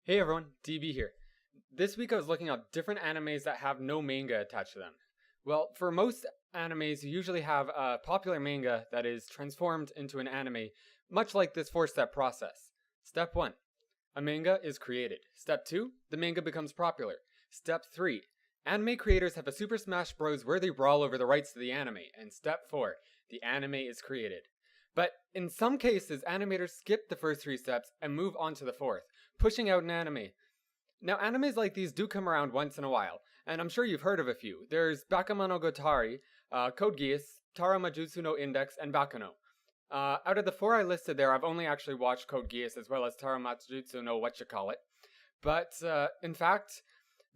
Hey everyone, DB here. This week I was looking at different animes that have no manga attached to them. Well, for most animes, you usually have a popular manga that is transformed into an anime, much like this 4-step process. Step 1. A manga is created. Step 2. The manga becomes popular. Step 3. Anime creators have a Super Smash Bros. Worthy brawl over the rights to the anime. And Step 4. The anime is created. But in some cases, animators skip the first 3 steps and move on to the 4th, pushing out an anime. Now, animes like these do come around once in a while, and I'm sure you've heard of a few. There's Bakemonogatari, Code Geass, Taro Majutsu no Index, and Bakano. Out of the 4 I listed there, I've only actually watched Code Geass as well as Taro Majutsu no whatchamacallit. But, in fact,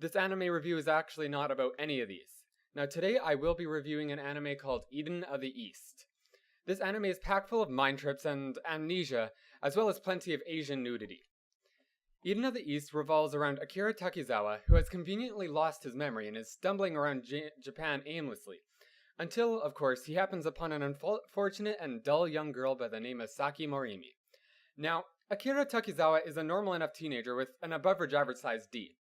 this anime review is actually not about any of these. Now, today I will be reviewing an anime called Eden of the East. This anime is packed full of mind trips and amnesia, as well as plenty of Asian nudity. Eden of the East revolves around Akira Takizawa, who has conveniently lost his memory and is stumbling around Japan aimlessly. Until, of course, he happens upon an unfortunate and dull young girl by the name of Saki Morimi. Now, Akira Takizawa is a normal enough teenager with an above-average sized D.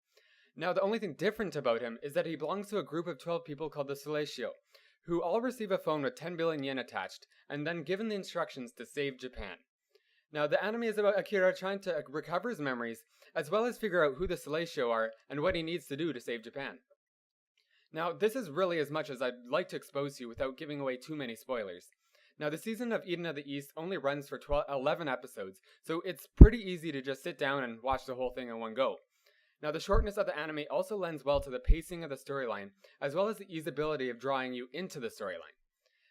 Now, the only thing different about him is that he belongs to a group of 12 people called the Celestial, who all receive a phone with 10 billion yen attached, and then given the instructions to save Japan. Now, the anime is about Akira trying to recover his memories, as well as figure out who the Celestial are and what he needs to do to save Japan. Now, this is really as much as I'd like to expose you without giving away too many spoilers. Now, the season of Eden of the East only runs for 11 episodes, so it's pretty easy to just sit down and watch the whole thing in one go. Now, the shortness of the anime also lends well to the pacing of the storyline, as well as the easeability of drawing you into the storyline.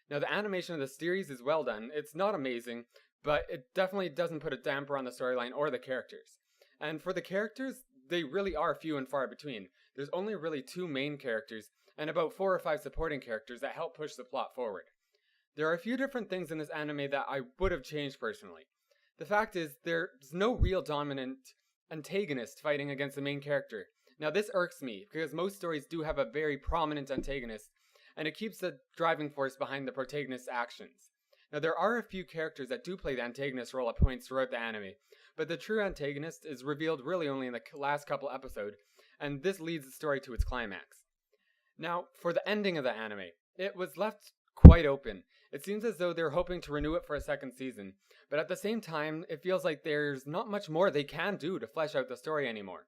Now, the animation of the series is well done. It's not amazing, but it definitely doesn't put a damper on the storyline or the characters. And for the characters, they really are few and far between. There's only really 2 main characters, and about 4 or 5 supporting characters that help push the plot forward. There are a few different things in this anime that I would have changed personally. The fact is, there's no real dominant antagonist fighting against the main character. Now, this irks me, because most stories do have a very prominent antagonist, and it keeps the driving force behind the protagonist's actions. Now, there are a few characters that do play the antagonist role at points throughout the anime, but the true antagonist is revealed really only in the last couple episodes, and this leads the story to its climax. Now, for the ending of the anime, it was left quite open. It seems as though they're hoping to renew it for a 2nd season, but at the same time, it feels like there's not much more they can do to flesh out the story anymore.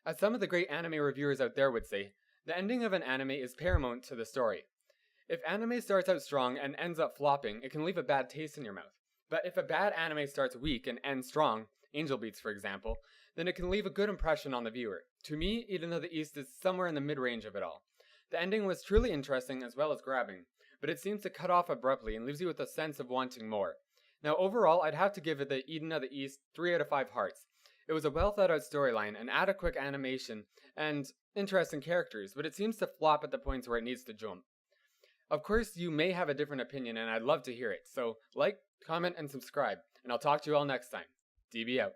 As some of the great anime reviewers out there would say, the ending of an anime is paramount to the story. If anime starts out strong and ends up flopping, it can leave a bad taste in your mouth. But if a bad anime starts weak and ends strong, Angel Beats for example, then it can leave a good impression on the viewer. To me, Eden of the East is somewhere in the mid-range of it all. The ending was truly interesting as well as grabbing, but it seems to cut off abruptly and leaves you with a sense of wanting more. Now overall, I'd have to give it the Eden of the East 3 out of 5 hearts. It was a well thought out storyline, an adequate animation, and interesting characters, but it seems to flop at the points where it needs to jump. Of course, you may have a different opinion, and I'd love to hear it, so like, comment, and subscribe, and I'll talk to you all next time. DB out.